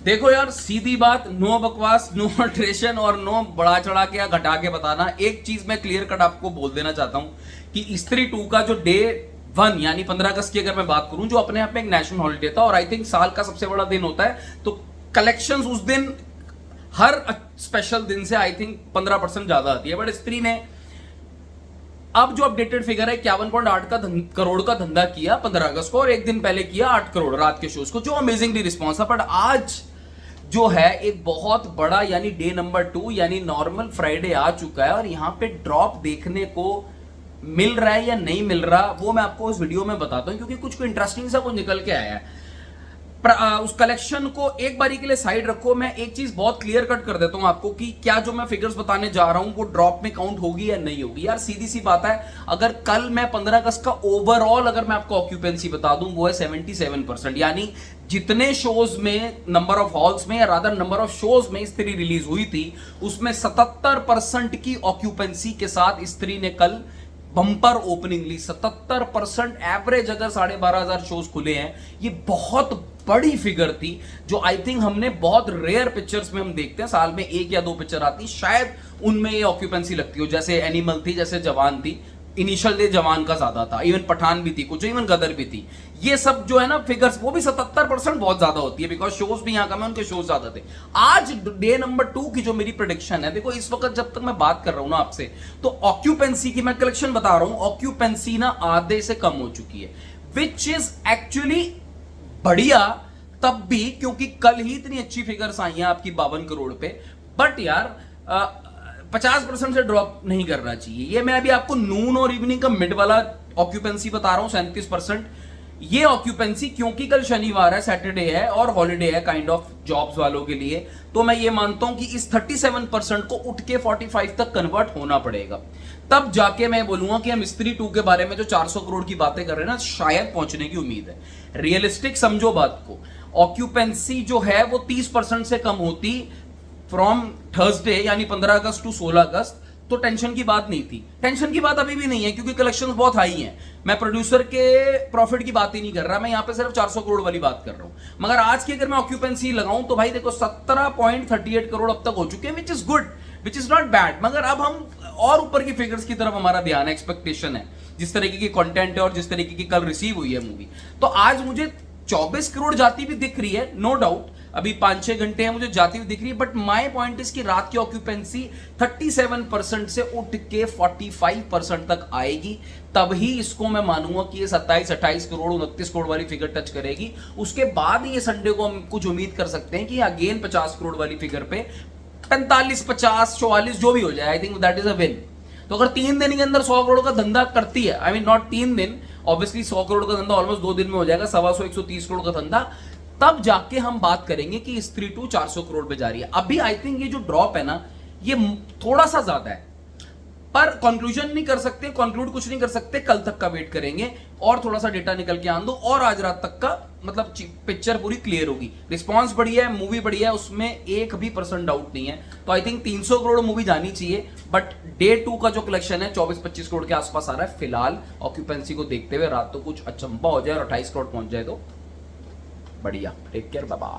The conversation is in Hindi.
देखो यार, सीधी बात, नो बकवास, नो अल्ट्रेशन और नो बढ़ा चढ़ा के या घटा के बताना। एक चीज मैं क्लियर कट आपको बोल देना चाहता हूं कि स्त्री 2 का जो डे 1 यानी 15 अगस्त की अगर मैं बात करूं, जो अपने आप में एक नेशनल हॉलिडे था और आई थिंक साल का सबसे बड़ा दिन होता है, तो कलेक्शंस उस दिन हर स्पेशल दिन से आई थिंक 15% ज्यादा आती है। बट स्त्री ने अब जो अपडेटेड फिगर है 51.8 करोड़ का धंधा किया 15 अगस्त को, और एक दिन पहले किया 8 करोड़ रात के शोज को, जो अमेजिंगली रिस्पॉन्स था। बट आज जो है एक बहुत बड़ा यानी डे नंबर 2 यानी नॉर्मल फ्राइडे आ चुका है, और यहां पे ड्रॉप देखने को मिल रहा है या नहीं मिल रहा वो मैं आपको इस वीडियो में बताता हूं, क्योंकि कुछ इंटरेस्टिंग सा कुछ निकल के आया है। उस कलेक्शन को एक बारी के लिए साइड रखो, मैं एक चीज बहुत क्लियर कट कर देता हूं आपको कि क्या जो मैं फिगर्स बताने जा रहा हूं वो ड्रॉप में काउंट होगी या नहीं होगी। यार सीधी सी बात है, अगर कल मैं 15 अगस्त का ओवरऑल अगर मैं आपको ऑक्यूपेंसी बता दूं वो है 77%, यानी जितने शोज में नंबर ऑफ हॉल्स में या रादर नंबर ऑफ शोज में स्त्री रिलीज हुई थी उसमें 77% की ऑक्यूपेंसी के साथ स्त्री ने कल बंपर ओपनिंग ली। 77% एवरेज अगर 12,500 शोज खुले हैं, ये बहुत बड़ी फिगर थी, जो आई थिंक हमने बहुत रेयर पिक्चर्स में हम देखते हैं, साल में 1 या 2 पिक्चर आती, शायद उनमें ये ऑक्यूपेंसी लगती हो, जैसे एनिमल थी, जैसे जवान थी। इनिशियल डे जवान का ज्यादा था, इवन पठान भी थी कुछ, इवन गदर भी थी। ये सब जो है ना फिगर्स, वो भी 77% बहुत ज्यादा होती है, बिकॉज शोज भी यहां कम है, उनके शोज ज्यादा थे। आज डे नंबर 2 की जो मेरी प्रेडिक्शन है, देखो इस वक्त जब तक मैं बात कर रहा हूं ना आपसे, तो ऑक्यूपेंसी की मैं कलेक्शन बता रहा हूं, ऑक्यूपेंसी ना आधे से कम हो चुकी है, विच इज एक्चुअली बढ़िया तब भी, क्योंकि कल ही इतनी अच्छी फिगर्स आई हैं आपकी 52 करोड़ पे। बट यार 50% से ड्रॉप नहीं करना चाहिए। ये मैं अभी आपको नून और इवनिंग का मिड वाला ऑक्यूपेंसी बता रहा हूं, 37%। ये ऑक्यूपेंसी क्योंकि कल शनिवार है, सैटरडे है और हॉलिडे है काइंड ऑफ जॉब्स वालों के लिए, तो मैं ये मानता हूं कि इस 37% को उठ के 45 तक कन्वर्ट होना पड़ेगा, तब जाके मैं बोलूंगा कि हम स्त्री 2 के बारे में जो 400 करोड़ की बातें कर रहे हैं ना, शायद पहुंचने की उम्मीद है। रियलिस्टिक समझो बात को, ऑक्यूपेंसी जो है वो 30% से कम होती फ्रॉम थर्सडे यानी 15 अगस्त टू 16 अगस्त, तो टेंशन की बात नहीं थी। टेंशन की बात अभी भी नहीं है, क्योंकि कलेक्शंस बहुत हाई हैं। मैं प्रोड्यूसर के प्रॉफिट की बात ही नहीं कर रहा, मैं यहां पे सिर्फ 400 करोड़ वाली बात कर रहा हूं। मगर आज की अगर मैं ऑक्यूपेंसी लगाऊं तो भाई देखो 17.38 करोड़ अब तक हो चुके हैं, which is good, which is not bad. मगर अब हम और ऊपर की फिगर्स की तरफ हमारा ध्यान है, एक्सपेक्टेशन है, जिस तरीके की कंटेंट है और जिस तरीके की कल रिसीव हुई है मूवी, तो आज मुझे 24 करोड़ जाती भी दिख रही है, नो डाउट। अभी 5-6 घंटे हैं, मुझे जाती हुई दिख रही है, बट माय पॉइंट इज कि रात की ऑक्यूपेंसी 37% से उठ के 45% तक आएगी, तभी इसको मैं मानूंगा कि ये 27-28 करोड़ 29 करोड़ वाली फिगर टच करेगी। उसके बाद ये संडे को हम कुछ उम्मीद कर सकते हैं कि अगेन 50 करोड़ वाली फिगर पे 45, 50, 44 जो भी हो जाए, I think that is a win. तो अगर 3 दिन के अंदर 100 करोड़ का धंधा करती है, आई मीन नॉट 3 दिन, ऑब्वियसली 100 करोड़ का धंधा ऑलमोस्ट 2 दिन में हो जाएगा, 125, 130 करोड़ का धंधा, तब जाके हम बात करेंगे कि स्त्री 2 400 करोड़ पे जा रही है। अभी आई थिंक ये जो ड्रॉप है ना, ये थोड़ा सा ज्यादा है, पर कंक्लूजन नहीं कर सकते, कंक्लूड कुछ नहीं कर सकते, कल तक का वेट करेंगे और थोड़ा सा डेटा निकल के आन दो, और आज रात तक का मतलब पिक्चर पूरी क्लियर होगी। रिस्पांस बढ़िया है, मूवी बढ़िया है, उसमें 1% डाउट नहीं है। तो आई थिंक 300 करोड़ मूवी जानी चाहिए, बट डे 2 का जो कलेक्शन है 24-25 करोड़ के आसपास आ रहा है फिलहाल। ऑक्यूपेंसी को देखते हुए रात तो कुछ अचंबा हो जाए और 28 करोड़ पहुंच जाए तो बढ़िया। Take care, bye bye.